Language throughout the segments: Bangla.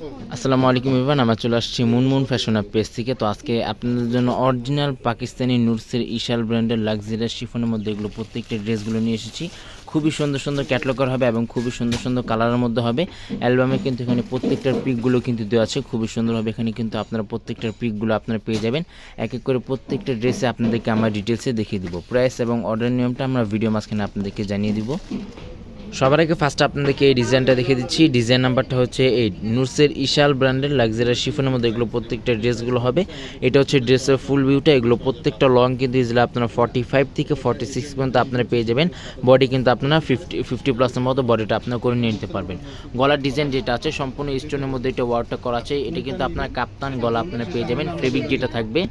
আসসালামু আলাইকুম এভরিওয়ান, আমরা চলে আসছি মুনমুন ফ্যাশন অ্যাপ পেজ থেকে। তো আজকে আপনাদের জন্য অরিজিনাল পাকিস্তানি নুটসের ইশাল ব্র্যান্ডের লাক্সারিয়াস শিফনের মধ্যে এগুলো প্রত্যেকটা ড্রেসগুলো নিয়ে এসেছি। খুবই সুন্দর সুন্দর ক্যাটালগার হবে এবং খুবই সুন্দর সুন্দর কালারের মধ্যে হবে। অ্যালবামে কিন্তু এখানে প্রত্যেকটার পিকগুলো কিন্তু দেওয়া আছে খুবই সুন্দরভাবে। এখানে কিন্তু আপনারা প্রত্যেকটার পিকগুলো আপনারা পেয়ে যাবেন। এক এক করে প্রত্যেকটা ড্রেসে আপনাদেরকে আমরা ডিটেলসে দেখিয়ে দিব। প্রাইস এবং অর্ডার নিয়মটা আমরা ভিডিও মাঝখানে আপনাদেরকে জানিয়ে দিব। সবার আগে ফার্স্ট আপনাদেরকে এই ডিজাইনটা দেখিয়ে দিচ্ছি। ডিজাইন নাম্বারটা হচ্ছে এই নুটসের ইশাল ব্র্যান্ডের লাক্সারিয়াস শিফনের মধ্যে এগুলো প্রত্যেকটা ড্রেসগুলো হবে। এটা হচ্ছে ড্রেসের ফুল ভিউটা। এগুলো প্রত্যেকটা লং কিন্তু ইজিলি আপনারা 45 থেকে 46 পর্যন্ত আপনারা পেয়ে যাবেন। বডি কিন্তু আপনারা 50 প্লাসের মতো বডিটা আপনারা করে নিয়ে নিতে পারবেন। গলার ডিজাইন যেটা আছে সম্পূর্ণ স্টোনের মধ্যে এটা ওয়ার্কটা করা আছে। এটা কিন্তু আপনার কাপ্তান গলা আপনারা পেয়ে যাবেন। ফেব্রিক যেটা থাকবে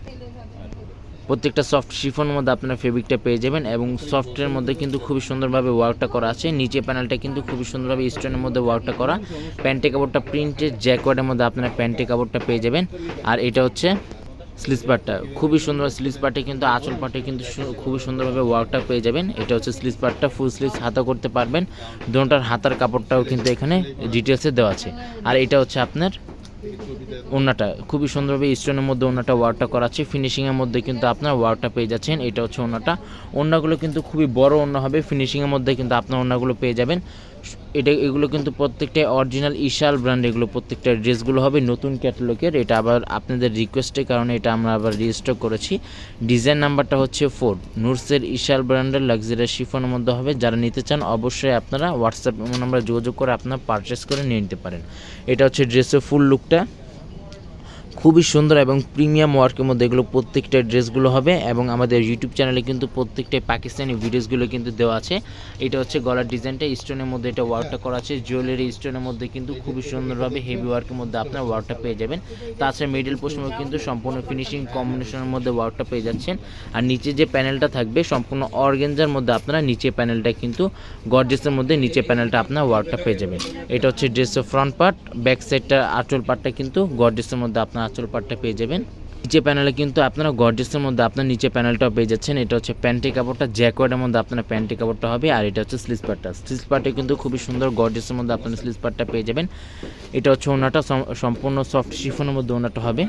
প্রত্যেকটা সফট শিফনের মধ্যে আপনারা ফেব্রিকটা পেয়ে যাবেন এবং সফটের মধ্যে কিন্তু খুবই সুন্দরভাবে ওয়ার্কটা করা আছে। নিচে প্যানেলটা কিন্তু খুবই সুন্দরভাবে স্টোনের মধ্যে ওয়ার্কটা করা। প্যান্টে কাপড়টা প্রিন্টেড জ্যাকওয়ার্ডের মধ্যে আপনারা প্যান্টে কাপড়টা পেয়ে যাবেন। আর এটা হচ্ছে স্লিভস পার্টটা, খুবই সুন্দর। স্লিভস পার্টে কিন্তু আঁচল পার্টে কিন্তু খুবই সুন্দরভাবে ওয়ার্কটা পেয়ে যাবেন। এটা হচ্ছে স্লিভস পার্টটা, ফুল স্লিভস হাতা করতে পারবেন। দুটোটার হাতার কাপড়টাও কিন্তু এখানে ডিটেলসে দেওয়া আছে। আর এটা হচ্ছে আপনার ওড়নাটা, খুবই সুন্দরভাবে স্টোনের মধ্যে ওড়নাটা ওয়ার্কটা করা আছে। ফিনিশিংয়ের মধ্যে কিন্তু আপনার ওয়ার্কটা পেয়ে যাচ্ছেন। এটা হচ্ছে ওড়নাটা। ওড়নাগুলো কিন্তু খুবই বড় ওড়না হবে। ফিনিশিংয়ের মধ্যে কিন্তু আপনার ওড়নাগুলো পেয়ে যাবেন। এগুলো কিন্তু প্রত্যেকটাই অরিজিনাল ইশাল ব্র্যান্ড। এগুলো প্রত্যেকটা ড্রেসগুলো হবে নতুন ক্যাটালগের। এটা আবার আপনাদের রিকোয়েস্টের কারণে এটা আমরা আবার রিস্টক করেছি। ডিজাইন নাম্বারটা হচ্ছে 4। নুটসের ইশাল ব্র্যান্ডের লাক্সারিয়াস শিফনের মধ্যে হবে। যারা নিতে চান অবশ্যই আপনারা হোয়াটসঅ্যাপ নাম্বারে যোগাযোগ করে আপনারা পারচেস করে নিয়ে নিতে পারেন। এটা হচ্ছে ড্রেসের ফুল লুকটা। খুবই সুন্দর এবং প্রিমিয়াম ওয়ার্কের মধ্যে এগুলো প্রত্যেকটা ড্রেসগুলো হবে এবং আমাদের ইউটিউব চ্যানেলে কিন্তু প্রত্যেকটা পাকিস্তানি ভিডিওসগুলো কিন্তু দেওয়া আছে। এটা হচ্ছে গলার ডিজাইনটা, স্টোনের মধ্যে এটা ওয়ার্কটা করা আছে। জুয়েলারি স্টোনের মধ্যে কিন্তু খুবই সুন্দরভাবে হেভি ওয়ার্কের মধ্যে আপনার ওয়ার্কটা পেয়ে যাবেন। তাছাড়া মিডল পোর্শনে কিন্তু সম্পূর্ণ ফিনিশিং কম্বিনেশনের মধ্যে ওয়ার্কটা পেয়ে যাচ্ছেন। আর নিচে যে প্যানেলটা থাকবে সম্পূর্ণ অর্গানজার মধ্যে আপনারা নিচে প্যানেলটা কিন্তু গর্জিয়াসের মধ্যে নিচে প্যানেলটা আপনার ওয়ার্কটা পেয়ে যাবেন। এটা হচ্ছে ড্রেসের ফ্রন্ট পার্ট। ব্যাক সাইডটা আঁচল পার্টটা কিন্তু গর্জিয়াসের মধ্যে আপনার আঁচল পার্টটা পেয়ে যাবেন। নিচে প্যানেলে কিন্তু আপনারা গর্জিয়াসের মধ্যে আপনার নিচে প্যানেলটাও পেয়ে যাচ্ছেন। এটা হচ্ছে প্যান্টি কাপড়টা, জ্যাকওয়ার্ডের মধ্যে আপনারা প্যান্টি কাপড়টা হবে। আর এটা হচ্ছে স্লিভস পার্টটা। স্লিভস পার্টে কিন্তু খুবই সুন্দর গর্জিয়াসের মধ্যে আপনারা স্লিভস পার্টটা পেয়ে যাবেন। এটা হচ্ছে ওনাটা সম্পূর্ণ সফট শিফনের মধ্যে ওনাটা হবে।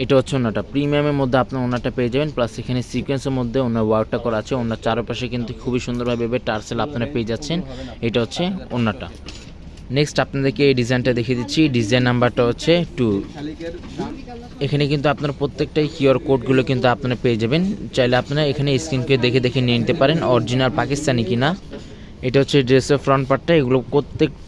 এটা হচ্ছে ওনাটা প্রিমিয়ামের মধ্যে আপনার ওনাটা পেয়ে যাবেন। প্লাস এখানে সিকোয়েন্সের মধ্যে ওনার ওয়ার্কটা করা আছে। ওনার চারপাশে কিন্তু খুবই সুন্দরভাবে টার্সেল আপনারা পেয়ে যাচ্ছেন। এটা হচ্ছে ওনাটা। নেক্সট আপনাদেরকে এই ডিজাইনটা দেখিয়ে দিচ্ছি। ডিজাইন নাম্বারটা হচ্ছে 2। এখানে কিন্তু আপনার প্রত্যেকটাই কিউআর কোডগুলো কিন্তু আপনারা পেয়ে যাবেন। চাইলে আপনারা এখানে স্ক্রিনকে দেখে দেখে নিয়ে নিতে পারেন অরিজিনাল পাকিস্তানি কিনা। এটা হচ্ছে ড্রেসের ফ্রন্ট পার্টটা। এগুলো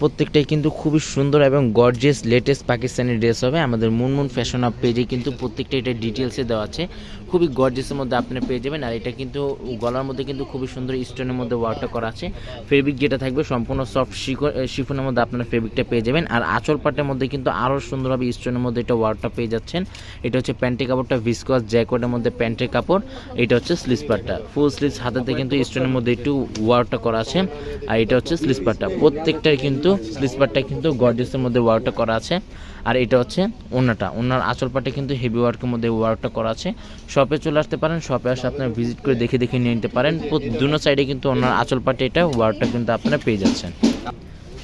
প্রত্যেকটাই কিন্তু খুবই সুন্দর এবং গর্জিয়াস লেটেস্ট পাকিস্তানি ড্রেস হবে। আমাদের মুনমুন ফ্যাশন অফ পেজে কিন্তু প্রত্যেকটা এটা ডিটেলসে দেওয়া আছে। খুবই গর্জিয়াসের মধ্যে আপনি পেয়ে যাবেন। আর এটা কিন্তু গলার মধ্যে কিন্তু খুবই সুন্দর স্টোনের মধ্যে ওয়ার্কটা করা আছে। ফেব্রিক যেটা থাকবে সম্পূর্ণ সফট শিফনের মধ্যে আপনার ফেব্রিকটা পেয়ে যাবেন। আর আঁচল পার্টের মধ্যে কিন্তু আরও সুন্দরভাবে স্টোনের মধ্যে এটা ওয়ার্কটা পেয়ে যাচ্ছেন। এটা হচ্ছে প্যান্টের কাপড়টা ভিসকস জ্যাকওয়ার্ডের মধ্যে প্যান্টের কাপড়। এটা হচ্ছে স্লিভস পার্টটা, ফুল স্লিভস হাতাতে কিন্তু স্টোনের মধ্যে একটু ওয়ার্কটা করা আছে। আর এটা হচ্ছে স্লিভস পার্টটা। প্রত্যেকটাই কিন্তু স্লিভস পার্টটা কিন্তু গর্জিয়াসের মধ্যে ওয়ার্কটা করা আছে। আর এটা হচ্ছে ওড়নাটা। ওড়নার আঁচল পার্টে কিন্তু হেভি ওয়ার্কের মধ্যে ওয়ার্কটা করা আছে। শপে চলে আসতে পারেন, শপে আসে আপনারা ভিজিট করে দেখে দেখে নিয়ে নিতে পারেন। দুনো সাইডে কিন্তু ওড়নার আঁচল পার্টে এটা ওয়ার্কটা কিন্তু আপনারা পেয়ে যাচ্ছেন।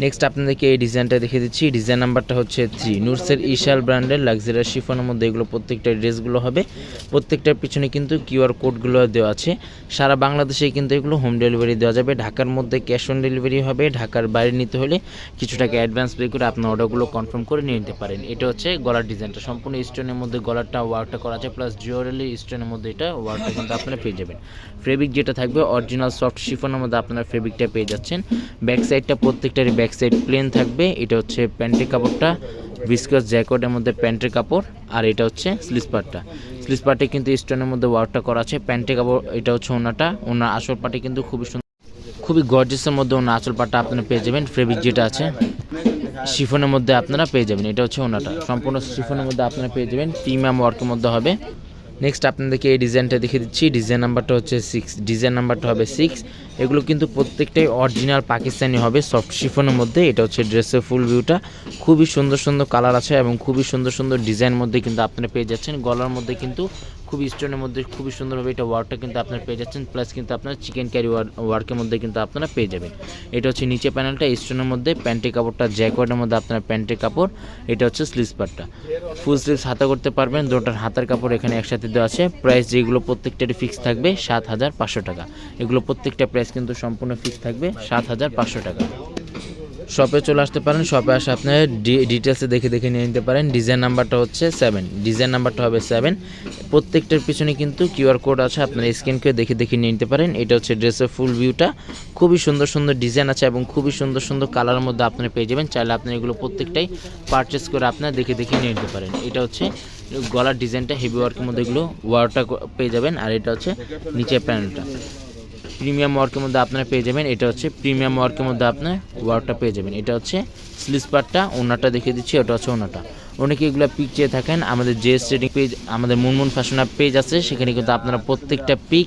নেক্সট আপনাদেরকে এই ডিজাইনটা দেখিয়ে দিচ্ছি। ডিজাইন নাম্বারটা হচ্ছে 3। নুটসের ইশাল ব্র্যান্ডের লাক্সারিয়াস শিফনের মধ্যে এগুলো প্রত্যেকটা ড্রেসগুলো হবে। প্রত্যেকটার পিছনে কিন্তু কিউআর কোডগুলো দেওয়া আছে। সারা বাংলাদেশে কিন্তু এগুলো হোম ডেলিভারি দেওয়া যাবে। ঢাকার মধ্যে ক্যাশ অন ডেলিভারি হবে। ঢাকার বাইরে নিতে হলে কিছু টাকা অ্যাডভান্স পে করে আপনার অর্ডারগুলো কনফার্ম করে নিয়ে নিতে পারেন। এটা হচ্ছে গলার ডিজাইনটা, সম্পূর্ণ স্টোনের মধ্যে গলারটা ওয়ার্কটা করা আছে। প্লাস জুয়েলারি স্টোনের মধ্যে এটা ওয়ার্কটা কিন্তু আপনারা পেয়ে যাবেন। ফেব্রিক যেটা থাকবে অরিজিনাল সফট শিফনের মধ্যে আপনারা ফেব্রিকটা পেয়ে যাচ্ছেন। ব্যাক সাইডটা প্রত্যেকটারই ব্যাক সাইড প্লেন থাকবে। এটা হচ্ছে প্যান্টের কাপড়টা, ভিসকস জ্যাকওয়ার্ডের মধ্যে প্যান্টের কাপড়। আর এটা হচ্ছে স্লিভস পার্টটা। স্লিভস পার্টে কিন্তু স্টোনের মধ্যে ওয়ার্কটা করা আছে। প্যান্টের কাপড়। এটা হচ্ছে ওনাটা। ওনার আসল পার্টে কিন্তু খুবই সুন্দর, খুবই গর্জিয়াসের মধ্যে ওনার আঁচল পাটটা আপনারা পেয়ে যাবেন। ফেব্রিক যেটা আছে শিফনের মধ্যে আপনারা পেয়ে যাবেন। এটা হচ্ছে ওনাটা, সম্পূর্ণ শিফনের মধ্যে আপনারা পেয়ে যাবেন। প্রিমিয়াম ওয়ার্কের মধ্যে হবে। নেক্সট আপনাদেরকে এই ডিজাইনটা দেখিয়ে দিচ্ছি। ডিজাইন নাম্বারটা হচ্ছে 6। ডিজাইন নাম্বারটা হবে 6। এগুলো কিন্তু প্রত্যেকটাই অরিজিনাল পাকিস্তানি হবে সফট শিফনের মধ্যে। এটা হচ্ছে ড্রেসের ফুল ভিউটা। খুবই সুন্দর সুন্দর কালার আছে এবং খুবই সুন্দর সুন্দর ডিজাইন মধ্যে কিন্তু আপনারা পেয়ে যাচ্ছেন। গলার মধ্যে কিন্তু খুবই স্টোনের মধ্যে খুবই সুন্দরভাবে এটা ওয়ার্কটা কিন্তু আপনারা পেয়ে যাচ্ছেন, প্লাস কিন্তু আপনার চিকেন ক্যারি ওয়ার্কের মধ্যে কিন্তু আপনারা পেয়ে যাবেন। এটা হচ্ছে নিচে প্যানেলটা স্টোনের মধ্যে, প্যান্টের কাপড়টা জ্যাকওয়ার্ডের মধ্যে আপনার প্যান্টের কাপড়, এটা হচ্ছে স্লিভস পার্টটা। ফুল স্লিভস হাতা করতে পারবেন, দুটোর হাতার কাপড় এখানে একসাথে দেওয়া আছে। প্রাইস যেগুলো প্রত্যেকটারই ফিক্স থাকবে 7,500 টাকা। এগুলো প্রত্যেকটা প্রাইস কিন্তু সম্পূর্ণ ফিক্স থাকবে 7,500 টাকা। শপে চলে আসতে পারেন, শপে আসে আপনার ডিটেলসে দেখে নিয়ে নিতে পারেন। ডিজাইন নাম্বারটা হচ্ছে 7, ডিজাইন নাম্বারটা হবে 7। প্রত্যেকটার পিছনে কিন্তু কিউআর কোড আছে, আপনারা স্ক্যান করে দেখে নিয়ে নিতে পারেন। এটা হচ্ছে ড্রেসের ফুল ভিউটা, খুবই সুন্দর ডিজাইন আছে এবং খুবই সুন্দর কালারের মধ্যে আপনারা পেয়ে যাবেন। চাইলে আপনি এগুলো প্রত্যেকটাই পারচেস করে আপনারা দেখে নিয়ে নিতে পারেন। এটা হচ্ছে গলার ডিজাইনটা হেভি ওয়ার্কের মধ্যে এগুলো ওয়ার্কটা পেয়ে যাবেন। আর এটা হচ্ছে নিচে প্যানেলটা প্রিমিয়াম ওয়ার্কের মধ্যে আপনারা পেয়ে যাবেন। এটা হচ্ছে প্রিমিয়াম ওয়ার্কের মধ্যে আপনার ওয়ার্কটা পেয়ে যাবেন। এটা হচ্ছে স্লিভস পার্টটা, ওনাটা দেখিয়ে দিচ্ছি, ওটা হচ্ছে ওনাটা। অনেকে এগুলো পিক চেয়ে থাকেন, আমাদের জেএস ট্রেডিং পেজ, আমাদের মুনমুন ফ্যাশন পেজ আছে, সেখানে কিন্তু আপনারা প্রত্যেকটা পিক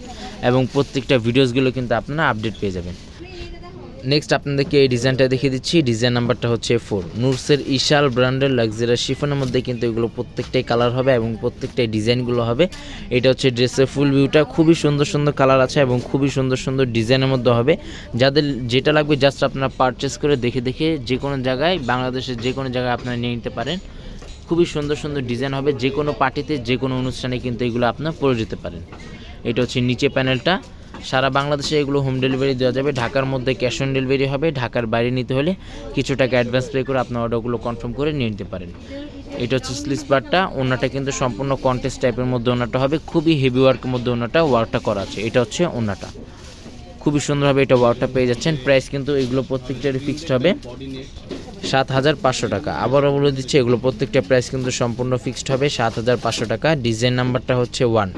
এবং প্রত্যেকটা ভিডিওসগুলো কিন্তু আপনারা আপডেট পেয়ে যাবেন। নেক্সট আপনাদেরকে এই ডিজাইনটা দেখিয়ে দিচ্ছি, ডিজাইন নাম্বারটা হচ্ছে 4। নুরসের ইশাল ব্র্যান্ডের লাক্সারি শিফনের মধ্যে কিন্তু এগুলো প্রত্যেকটাই কালার হবে এবং প্রত্যেকটাই ডিজাইনগুলো হবে। এটা হচ্ছে ড্রেসের ফুল ভিউটা, খুবই সুন্দর কালার আছে এবং খুবই সুন্দর ডিজাইনের মধ্যে হবে। যাদের যেটা লাগবে জাস্ট আপনারা পারচেস করে দেখে যে কোনো জায়গায়, বাংলাদেশের যে কোনো জায়গায় আপনারা নিয়ে নিতে পারেন। খুবই সুন্দর ডিজাইন হবে, যে কোনো পার্টিতে যে কোনো অনুষ্ঠানে কিন্তু এগুলো আপনারা পরে যেতে পারেন। এটা হচ্ছে নিচে প্যানেলটা, সারা বাংলাদেশে এগুলো হোম ডেলিভারি দেওয়া যাবে। ঢাকার মধ্যে ক্যাশ অন ডেলিভারি হবে, ঢাকার বাইরে নিতে হলে কিছু টাকা অ্যাডভান্স পে করে আপনার অর্ডারগুলো কনফার্ম করে নিয়ে নিতে পারেন। এটা হচ্ছে স্লিভস পার্টটা, ওনাটা কিন্তু সম্পূর্ণ কন্টেস্ট টাইপের মধ্যে ওনাটা হবে, খুবই হেভি ওয়ার্কের মধ্যে ওয়ার্কটা করা আছে। এটা হচ্ছে ওনাটা, খুবই সুন্দরভাবে এটা ওয়ার্কটা পেয়ে যাচ্ছেন। প্রাইস কিন্তু এগুলো প্রত্যেকটারই ফিক্সড হবে 7,500 টাকা। আবারও বলে দিচ্ছি, এগুলো প্রত্যেকটা প্রাইস কিন্তু সম্পূর্ণ ফিক্সড হবে 7,500 টাকা। ডিজাইন নাম্বারটা হচ্ছে 1,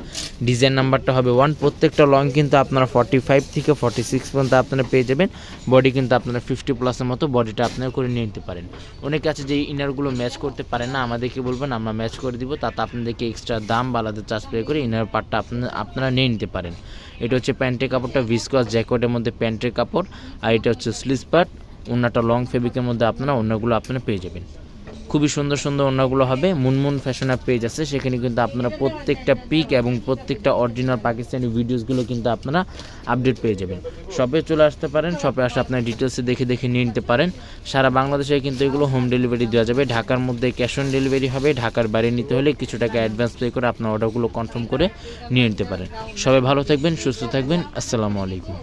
ডিজাইন নাম্বারটা হবে 1। প্রত্যেকটা লং কিন্তু আপনারা 45 থেকে 46 পর্যন্ত আপনারা পেয়ে যাবেন। বডি কিন্তু আপনারা 50+ মতো বডিটা আপনারা করে নিয়ে নিতে পারেন। অনেকে আছে যে ইনারগুলো ম্যাচ করতে পারেন না, আমাদেরকে বলবেন, আমরা ম্যাচ করে দিব, তাতে আপনাদেরকে এক্সট্রা দাম বা আলাদা চার্জ পে করে ইনার পার্টটা আপনারা নিয়ে নিতে পারেন। এটা হচ্ছে প্যান্টের কাপড়টা, ভিসকস জ্যাকেটের মধ্যে প্যান্টের কাপড়। আর এটা হচ্ছে স্লিভস পার্ট, ওন্নাটা লং ফেব্রিকের মধ্যে আপনারা ওন্নাগুলো আপনারা পেয়ে যাবেন। খুবই সুন্দর ওন্নাগুলো হবে। মুনমুন ফ্যাশন পেজ আছে, সেখানে কিন্তু আপনারা প্রত্যেকটা পিক এবং প্রত্যেকটা অরিজিনাল পাকিস্তানি ভিডিওসগুলো কিন্তু আপনারা আপডেট পেয়ে যাবেন। শপে চলে আসতে পারেন, শপে আসে আপনার ডিটেলসে দেখে নিয়ে নিতে পারেন। সারা বাংলাদেশে কিন্তু এগুলো হোম ডেলিভারি দেওয়া যাবে। ঢাকার মধ্যে ক্যাশ অন ডেলিভারি হবে, ঢাকার বাইরে নিতে হলে কিছু টাকা অ্যাডভান্স পে করে আপনার অর্ডারগুলো কনফার্ম করে নিয়ে নিতে পারেন। সবাই ভালো থাকবেন, সুস্থ থাকবেন, আসসালামু আলাইকুম।